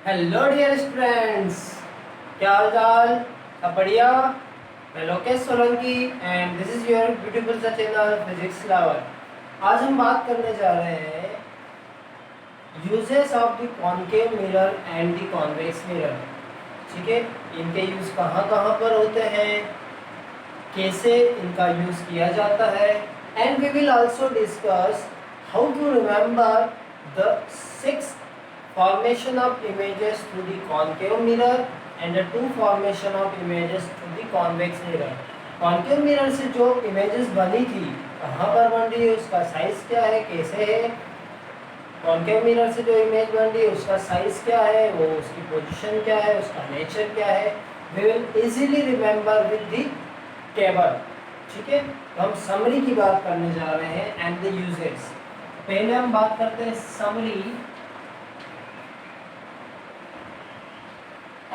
Hello dear students, क्या हाल चाल? सब बढ़िया। मैं Lokesh Solanki and this is your beautiful सा चैनल फिजिक्स लवर। आज हम बात करने जा रहे हैं uses of the concave mirror and the convex mirror. ठीक है, इनके यूज कहाँ कहाँ पर होते हैं, कैसे इनका यूज किया जाता है, and we will also discuss how to remember the 6 formation of images through the concave mirror and the 2 formation of images through the convex mirror। concave mirror से जो images बनी थी कहाँ पर बन रही है, उसका साइज क्या है, कैसे है। concave mirror से जो इमेज बन रही है उसका साइज क्या है, वो उसकी पोजीशन क्या है, उसका नेचर क्या है। we will easily remember with the table। ठीक है, तो हम समरी की बात करने जा रहे हैं एंड द यूजेस। पहले हम बात करते हैं summary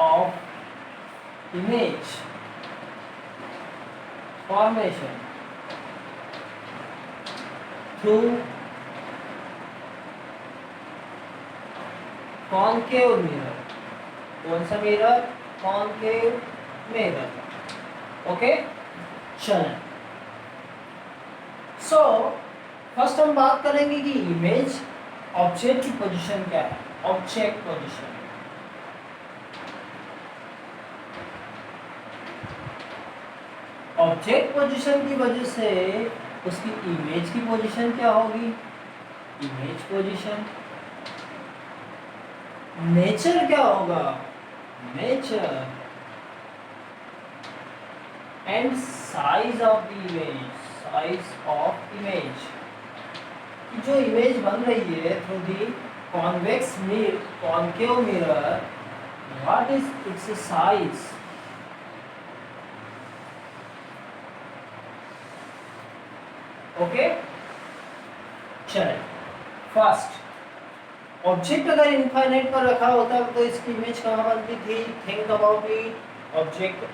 of image formation through concave mirror। कौन सा मिरर? concave mirror। ओके, चलें। सो फर्स्ट हम बात करेंगे कि इमेज ऑब्जेक्ट की पोजीशन क्या है। ऑब्जेक्ट पोजीशन, ऑब्जेक्ट पोजीशन की वजह से उसकी इमेज की पोजीशन क्या होगी? Image position. नेचर क्या होगा? Nature. And size of the image, size of image. जो इमेज बन रही है through the convex mirror, concave mirror, what is it's size? Okay, चले। फर्स्ट, ऑब्जेक्ट अगर इनफाइनाइट पर रखा होता तो इसकी इमेज कहाँ बनती थी? Think about it. Object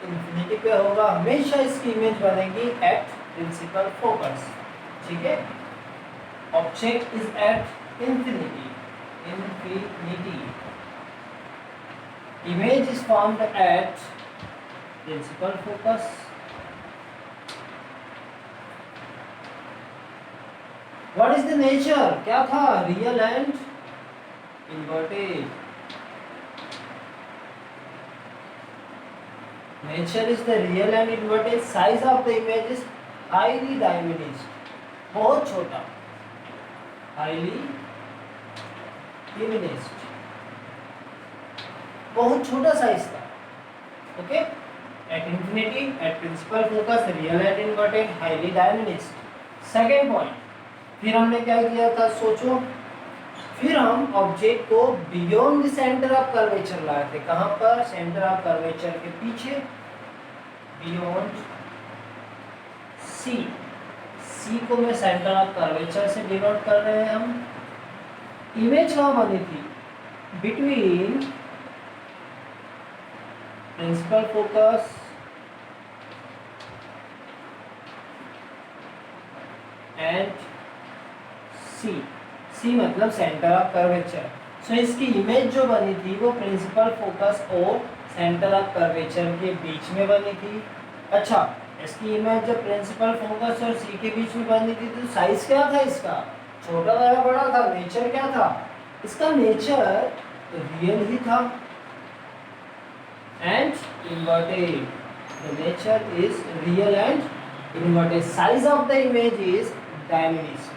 infinity पे होगा, हमेशा इसकी इमेज बनेगी एट प्रिंसिपल फोकस। ठीक है, object is at infinity, infinity. Image is formed at principal focus. What is the nature? क्या था? Real and inverted. Nature is the real and inverted. Size of the image is highly diminished, बहुत छोटा, highly diminished, बहुत छोटा size था। Okay, at infinity, at principal focus, real and inverted, highly diminished. Second point, फिर हमने क्या किया था? सोचो, फिर हम ऑब्जेक्ट को beyond the centre of curvature लाए थे। कहां पर? सेंटर ऑफ कर्वेचर के पीछे, बियॉन्ड सी। सी को मैं सेंटर ऑफ कर्वेचर से डिनोट कर रहे हैं हम। इमेज कहां बनी थी? बिटवीन प्रिंसिपल फोकस एंड सी। सी मतलब सेंटर ऑफ कर्वेचर। सो इसकी इमेज जो बनी थी वो प्रिंसिपल फोकस और सेंटर ऑफ कर्वेचर के बीच में बनी थी। अच्छा, इसकी इमेज जब प्रिंसिपल फोकस और सी के बीच में बनी थी तो साइज क्या था इसका? छोटा था या बड़ा था? नेचर क्या था इसका? नेचर रियल ही था and inverted. The nature is real and inverted. Size of the image is diminished.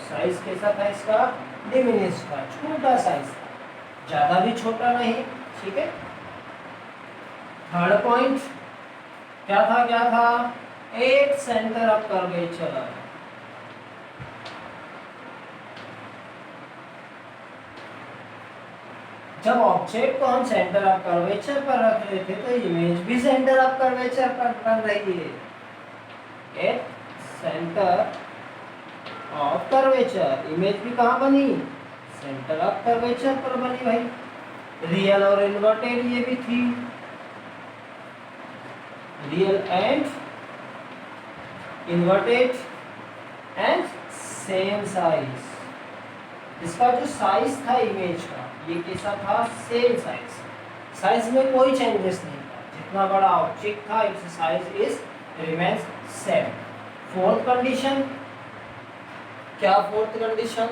Size कैसा था इसका? डिमिनिश्ड था, छोटा साइज था, ज्यादा भी छोटा नहीं। ठीक है, थर्ड पॉइंट क्या था? क्या था? At centre of curvature. जब ऑब्जेक्ट को हम सेंटर ऑफ कर्वेचर पर रख रहे थे तो इमेज भी सेंटर ऑफ कर्वेचर पर बन रही है। At centre of curvature, image भी कहाँ बनी? सेंटर ऑफ कर्वेचर पर बनी भाई। रियल और इन्वर्टेड ये भी थी, real and inverted and same size. इसका जो साइज था इमेज का, ये कैसा था, सेम साइज, साइज में कोई चेंजेस नहीं था, जितना बड़ा ऑब्जेक्ट था its size is remains same. Fourth condition, क्या fourth condition,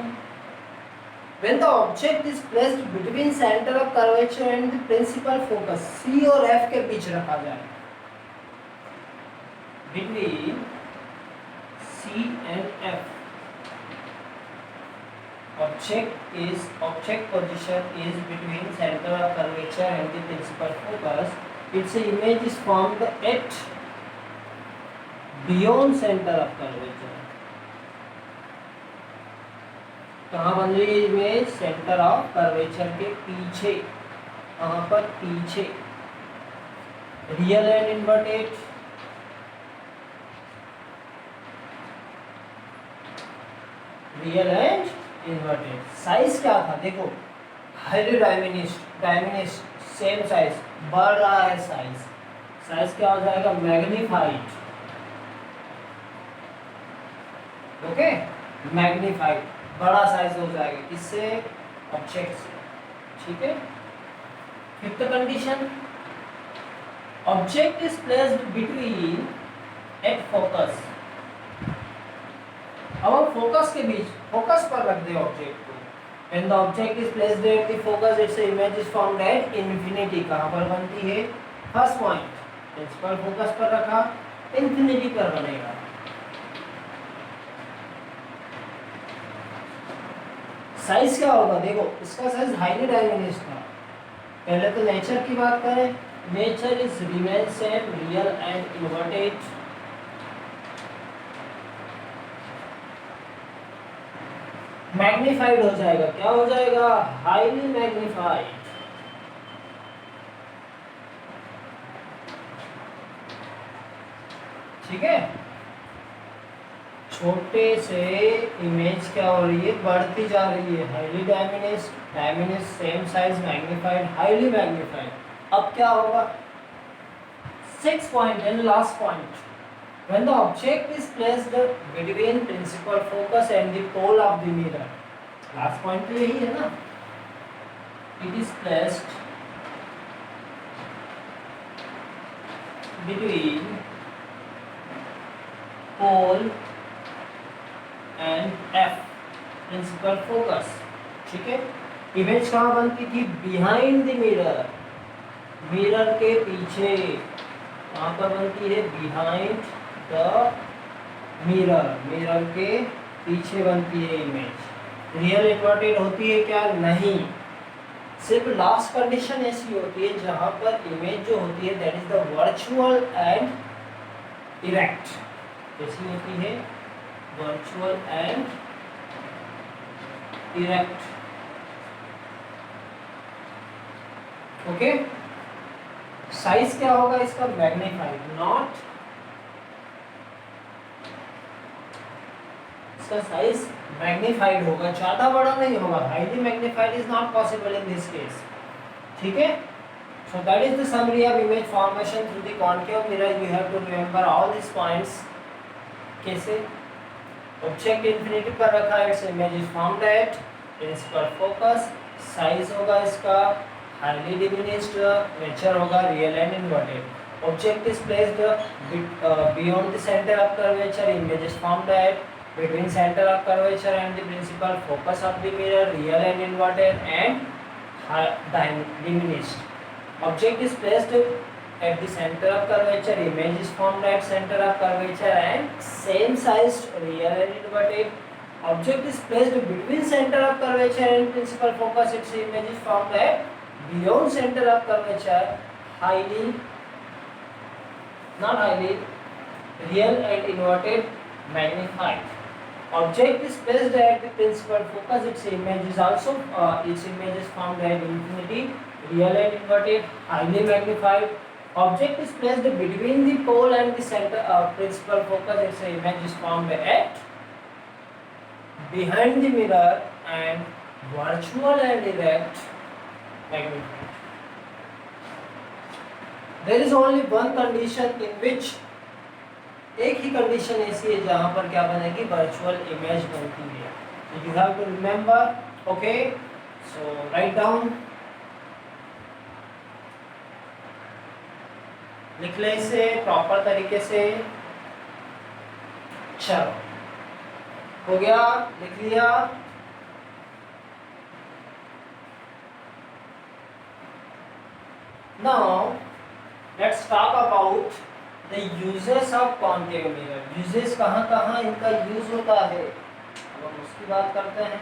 when the object is placed between center of curvature and the principal focus, C और F के बीच रखा जाए, between C and F, object position is between center of curvature and the principal focus, its image is formed at beyond center of curvature। कहाँ बन रही है image, centre of curvature के पीछे, कहाँ पर, पीछे, real and inverted, real and inverted. Size क्या था देखो, हाईली डायमिनिस्ट, सेम साइज, बढ़ रहा है साइज, साइज क्या हो जाएगा, मैग्नीफाइड, ओके, मैग्नीफाइड, बड़ा साइज हो जाएगा, किससे, ऑब्जेक्ट से, ठीक है। Fifth condition, object is placed between at focus, अब हम फोकस के बीच, फोकस पर रख दे ऑब्जेक्ट को, when the object is placed at the focus its image is formed at infinity, कहाँ पर बनती है, फर्स्ट पॉइंट, प्रिंसिपल फोकस पर रखा, इंफिनिटी पर बनेगा। साइज क्या होगा देखो, इसका साइज हाईली डायमेंशनल था। पहले तो नेचर की बात करें, nature is remain same, real and inverted. Magnified हो जाएगा, क्या हो जाएगा, हाईली मैग्नीफाइड। ठीक है, छोटे से इमेज क्या हो रही है, बढ़ती जा रही है, highly dimensional, same size, magnified, highly magnified. अब क्या होगा, 6 point and last point, when the object is placed between principal focus and the pole of the mirror, last point तो यही है ना, it is placed between pole and F, principal focus, ठीक है। Image कहाँ बनती थी, बिहाइंड द मिरर, मिरर के पीछे, कहाँ पर बनती है, बिहाइंड द मिरर, मिरर के पीछे बनती है इमेज। रियल इन्वर्टेड होती है क्या, नहीं, सिर्फ लास्ट कंडीशन ऐसी होती है जहां पर इमेज जो होती है that is the virtual and erect, कैसी होती है, virtual and erect, okay. Size क्या होगा इसका, मैग्नीफाइड, नॉट, इसका साइज मैग्नीफाइड होगा, ज्यादा बड़ा नहीं होगा, highly magnified is not possible in this case, ठीक है। So that is the summary of image formation through the concave mirror. You have to remember all this points. कैसे, object infinity पर रखा है, its image is formed at principal focus, size होगा इसका highly diminished, nature होगा real and inverted, object is placed beyond the centre of curvature, image is formed eight between center of curvature and the principal focus of the mirror, real and inverted and diminished. Object is placed at the center of curvature, image is formed at center of curvature and same sized, real and inverted. Object is placed between center of curvature and principal focus, its image is formed at beyond center of curvature, highly, not highly, real and inverted, magnified. Object is placed at the principal focus, its image is also its image is formed at infinity, real and inverted, highly magnified. Object is placed between the pole and the center of principal focus, its image is formed at behind the mirror and virtual and erect, magnified. There is only one condition in which, एक ही condition ऐसी है जहां पर क्या बनेगी, virtual image बनती है। You have to remember okay, so write down, लिख ले इसे प्रॉपर तरीके से। चलो हो गया, लिख लिया। Now let's talk about the uses of concave mirror. Uses कहाँ कहाँ इनका यूज होता है, अब हम उसकी बात करते हैं।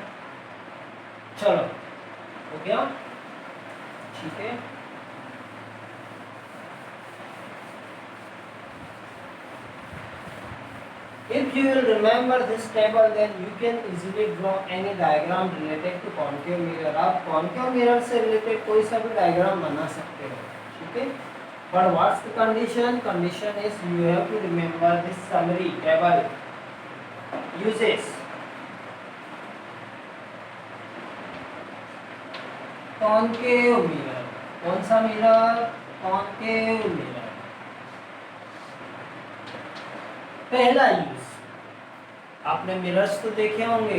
चलो हो गया, ठीक है। If you will remember this table, then you can easily draw any diagram related to concave mirror. आप concave mirror से related कोई सा भी diagram बना सकते हो, ठीक है। But what's the condition? Condition is you have to remember this summary table. Uses concave mirror. कौन सा mirror? Concave mirror. पहला यूज, आपने मिरर्स तो देखे होंगे,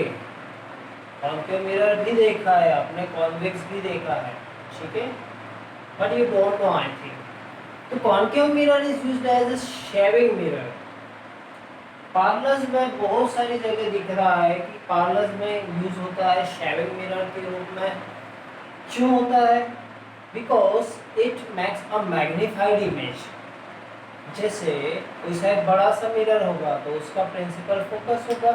कॉन्केव मिरर भी देखा है आपने, कॉन्वेक्स भी देखा है, ठीक है, but you don't know I think. तो concave mirror is used as a shaving mirror. Parlours में बहुत सारी जगह दिख रहा है कि पार्लर्स में यूज होता है शेविंग मिरर के रूप में। क्यों होता है? Because it makes a magnified image. जैसे कोई शायद बड़ा सा मिरर होगा तो उसका प्रिंसिपल फोकस होगा,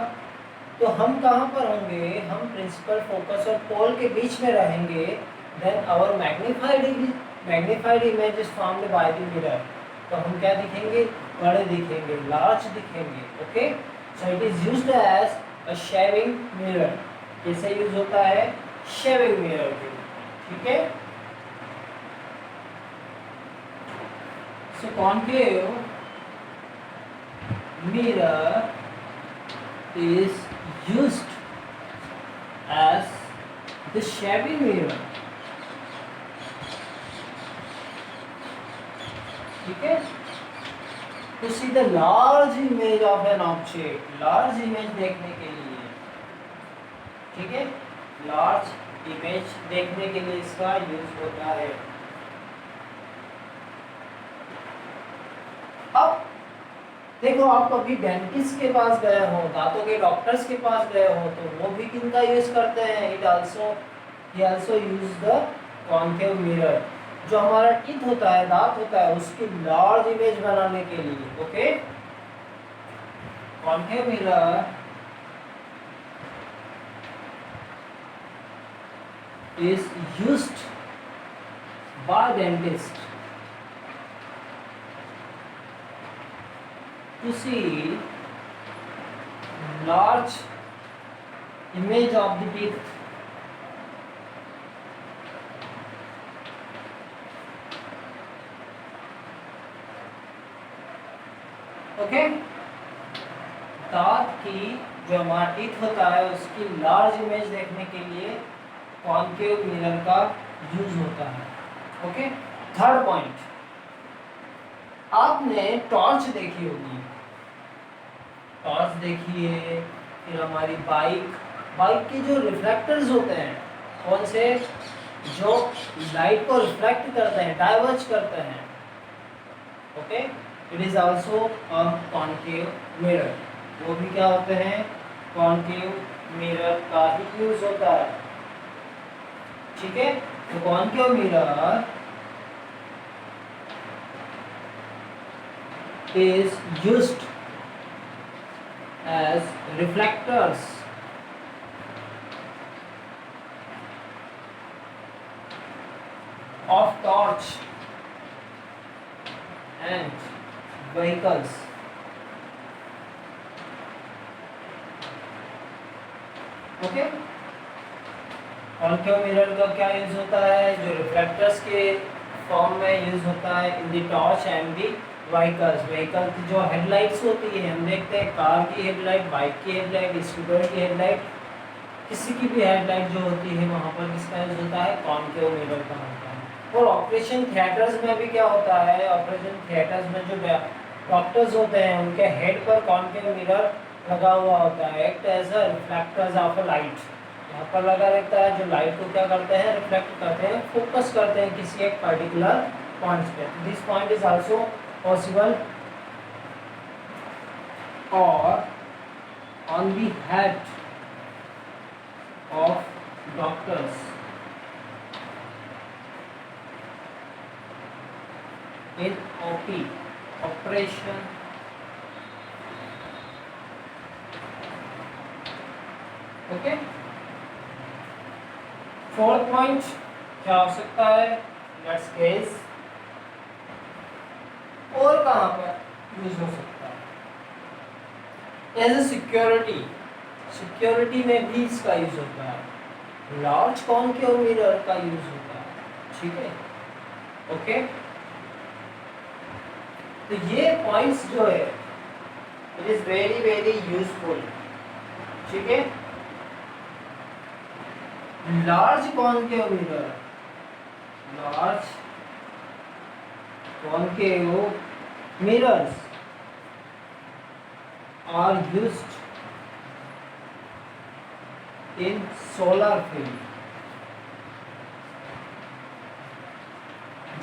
तो हम कहाँ पर होंगे? हम प्रिंसिपल फोकस और पोल के बीच में रहेंगे। Then our magnified image is formed by the mirror. तो हम क्या दिखेंगे? बड़े दिखेंगे, लार्ज दिखेंगे। Okay, so it is used as a shaving mirror. कैसे यूज होता है? शेविंग मिरर के, ठीक है। So concave mirror is used as the shaving mirror, ठीक है। To see the large image of an object, large image देखने के लिए, ठीक है, large image देखने के लिए इसका यूज होता है। अब देखो, आप कभी डेंटिस्ट के पास गए हो, दांतों के डॉक्टर्स के पास गए हो, तो वो भी किनका यूज करते हैं? ही also use the concave mirror. जो हमारा टीथ होता है, दांत होता है, उसकी लार्ज इमेज बनाने के लिए। Okay, concave mirror is used by dentist to see large image of the teeth, okay. दांत की जो हमारा टीथ होता है उसकी लार्ज इमेज देखने के लिए कॉन्केव मिरर का यूज होता है। ओके, थर्ड पॉइंट, आपने टॉर्च देखी होगी, टॉर्च देखी है, फिर हमारी बाइक के जो रिफ्लेक्टर्स होते हैं, कौन से? जो लाइट को रिफ्लेक्ट करते हैं, डाइवर्ज करते हैं। Okay, it is also a concave mirror. वो भी क्या होते हैं? कॉन्केव मिरर का ही यूज होता है, ठीक है। तो concave mirror is used as reflectors of torch and vehicles। Okay, concave mirror का क्या यूज होता है? जो रिफ्लेक्टर्स के फॉर्म में यूज होता है in the torch and the vehicle की जो हेडलाइट्स होती है, हम देखते हैं कार की हेडलाइट, बाइक की हेडलाइट, स्कूटर की हेडलाइट, किसी की भी हेडलाइट जो होती है वहाँ पर किसका यूज होता है? कॉन्केव मिरर का होता है। और ऑपरेशन थिएटर्स में भी क्या होता है? ऑपरेशन थिएटर्स में जो डॉक्टर्स होते हैं उनके हेड पर कॉन्केव मिरर लगा हुआ होता है, act as a reflectors of a light. यहाँ पर लगा रहता है, जो लाइट को क्या करते हैं, रिफ्लेक्ट करते हैं, फोकस करते हैं किसी एक पर्टिकुलर पॉइंट पे। This point is also possible और on the head of doctors in OP operation okay. Fourth point क्या हो सकता है, लेट्स गेस, और कहां पर यूज हो सकता है, एज ए सिक्योरिटी, सिक्योरिटी में भी इसका यूज होता है, लार्ज कॉनकेव मिरर का यूज होता है, ठीक है, ओके। तो ये पॉइंट्स जो है it is very very useful, ठीक है। Large concave mirror, large concave mirrors are used in solar field.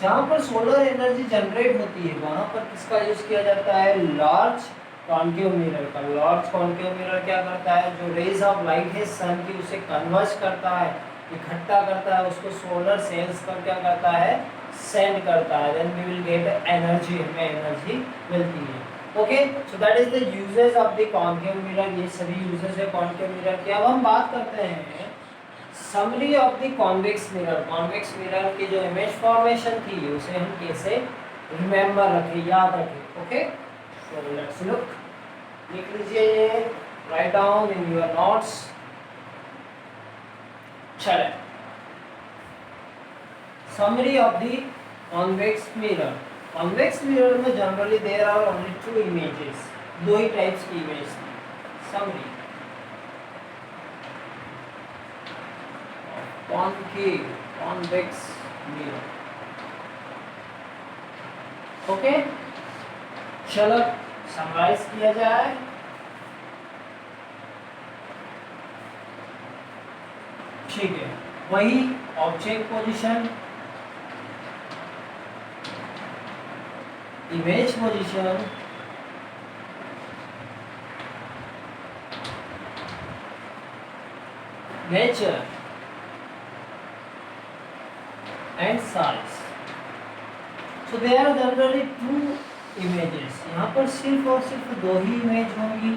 जहां पर सोलर एनर्जी जनरेट होती है वहां पर किसका यूज किया जाता है, लार्ज कॉनकेव मिरर का। लार्ज कॉनकेव मिरर क्या करता है, जो रेज ऑफ लाइट है सन की उसे कन्वर्ज करता है, इकट्ठा करता है, उसको सोलर सेल्स पर क्या करता है, सेंड करता है, then we will get energy, हमें एनर्जी मिलती है, okay. So that is the uses of the concave mirror, ये सभी यूजेस है कॉनकेव मिरर के। अब हम बात करते हैं summary of the convex mirror. Convex mirror की जो इमेज फॉर्मेशन थी उसे हम कैसे रिमेंबर रखें, याद रखें, ओके। सो लेट्स लुक, लिख लीजिए ये, write down in your notes. चले, summary of the convex mirror. Convex mirror में generally there are only two images, दो ही टाइप्स की इमेज थी। Summary concave convex mirror, okay. चलो समराइज किया जाए। ठीक है, वही object position, image position, nature and size. So there are generally two images. यहाँ पर सिर्फ और सिर्फ दो ही इमेज होंगी।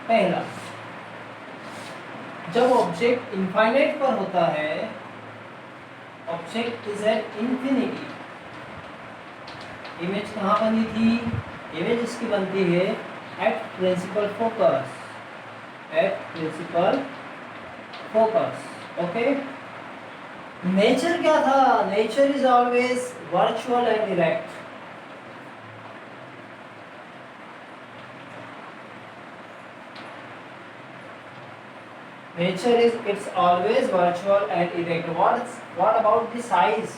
पहला, जब ऑब्जेक्ट इनफाइनाइट पर होता है, object is at infinity, image कहाँ बनी थी, इमेज इसकी बनती है at principal focus, at principal focus, okay. Nature क्या था, nature is always virtual and direct. Nature is, it's always virtual and direct. What about the size?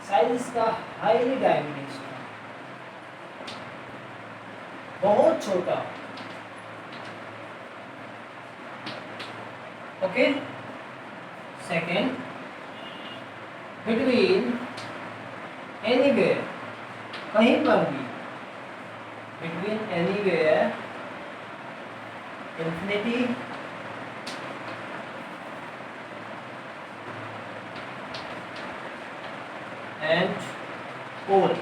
Size इसका highly dimensional, बहुत छोटा, okay. Second, between anywhere, कहीं पर भी, between anywhere, infinity and pole.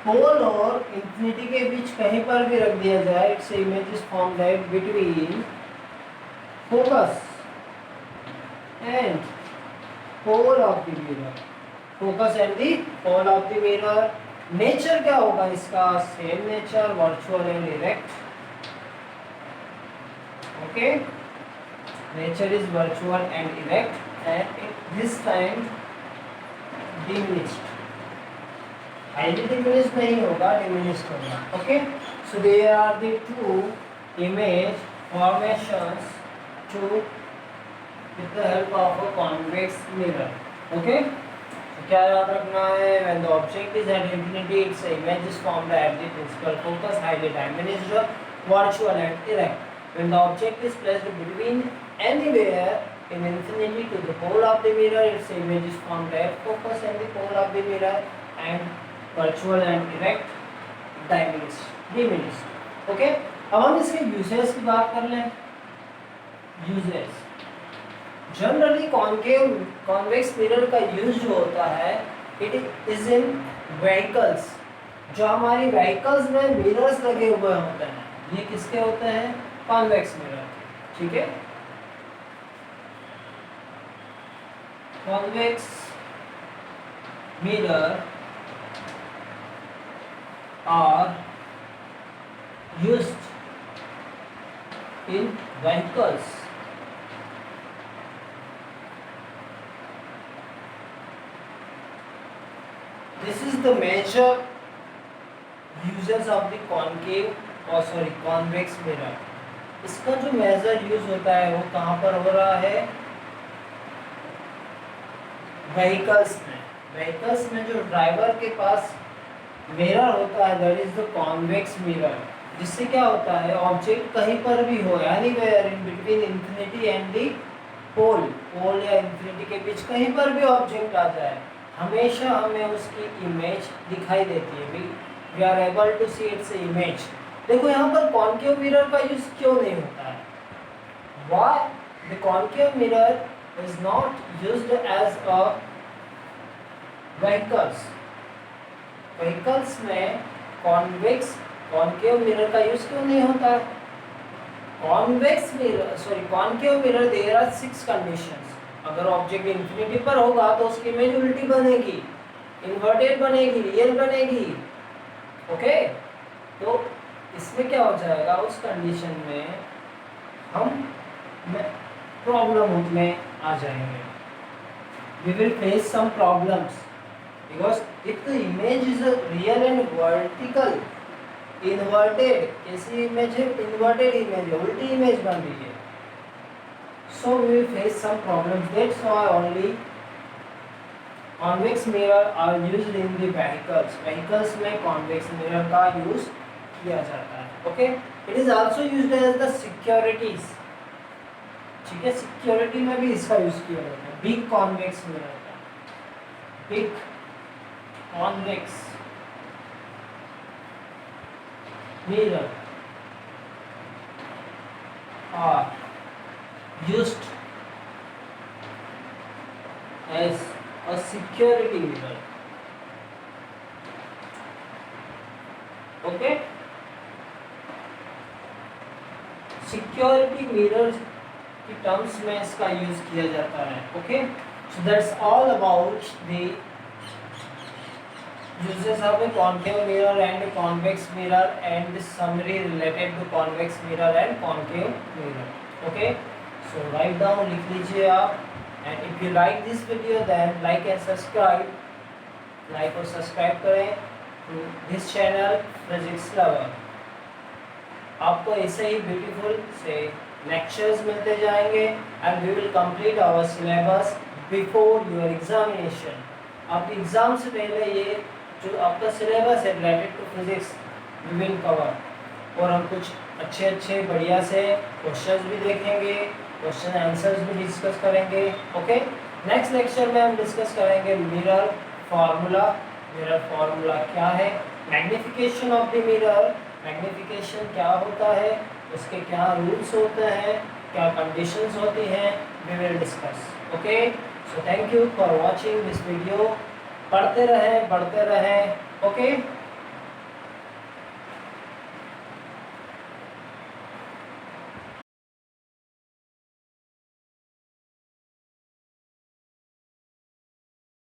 पोल और infinity के बीच कहीं पर भी रख दिया जाए, its image is formed at between focus and pole of the mirror, focus and the pole of the mirror. Nature क्या होगा इसका, same nature, virtual and direct, okay. Nature is virtual and direct and at this time diminished, highly diminished नहीं होगा, diminished होगा, okay. So there are the two image formations to with the help of a convex mirror, okay. So क्या याद रखना है, when the object is at infinity its image is formed at the principal focus, highly diminished, virtual and direct. When the object is placed between anywhere in infinity to the pole of the mirror, its image is formed at focus and the pole of the mirror and virtual and direct diminish. Okay, अब हम इसके uses की बात कर लें. Uses generally convex mirror का use जो होता है इट इज इन व्हीकल्स. जो हमारी व्हीकल्स में मिरर्स लगे हुए होते हैं ये किसके होते हैं? Convex mirror. ठीक है, convex mirror are used in vehicles. This is the major uses of the convex mirror. इसका जो मेजर यूज होता है वो कहाँ पर हो रहा है? व्हीकल्स में. व्हीकल्स में जो ड्राइवर के पास मिरर होता है that is the convex mirror. जिससे क्या होता है ऑब्जेक्ट कहीं पर भी हो anywhere in between infinity and the pole या इंफिनिटी के बीच कहीं पर भी ऑब्जेक्ट आ जाए हमेशा हमें उसकी इमेज दिखाई देती है. We are able to see its image. देखो यहाँ पर कॉन्केव मिरर का यूज क्यों नहीं होता है? Why the concave mirror is not used as a vehicles में कॉन्केव मिरर का यूज क्यों नहीं होता है? Concave mirror there are 6 conditions. अगर ऑब्जेक्ट इंफिनिटी पर होगा तो उसकी इमेज उल्टी बनेगी, इन्वर्टेड बनेगी, रियल बनेगी. ओके, तो इसमें क्या हो जाएगा उस कंडीशन में हम प्रॉब्लम में आ जाएंगे. We will face some problems because if the image is real and vertical inverted. कैसी इमेज है? इन्वर्टेड इमेज है, उल्टी इमेज बन रही है. So we will face some problems. That's why only convex mirror are used in the vehicles. Vehicles में convex mirror का use किया जाता है. Okay? It is also used as the securities. ठीक है, सिक्योरिटी में भी इसका यूज किया जाता है. बिग कॉन्वेक्स मिरर का. Big convex mirror are used as a security mirror. Okay, security mirror की टर्म्स में इसका यूज किया जाता है. Okay, so that's all about the uses of a concave mirror and a convex mirror and the summary related to convex mirror and concave mirror. Okay, so write down, लिख लीजिए आप. and if you like this video then like and subscribe. like और subscribe करें to this channel Physics Lover. आपको ऐसे ही beautiful से lectures मिलते जाएंगे and we will complete our syllabus before your examination. आपके एग्जाम से पहले ये जो आपका सिलेबस है related to physics we will cover. और हम कुछ अच्छे बढ़िया से क्वेश्चंस भी देखेंगे, क्वेश्चन आंसर्स भी डिस्कस करेंगे. ओके, नेक्स्ट लेक्चर में हम डिस्कस करेंगे मिरर फार्मूला. मिरर फार्मूला क्या है, magnification of the mirror, magnification क्या होता है, उसके क्या रूल्स होते हैं, क्या कंडीशंस होती हैं, we will discuss. Okay, so thank you for watching this video. पढ़ते रहें, बढ़ते रहें. ओके.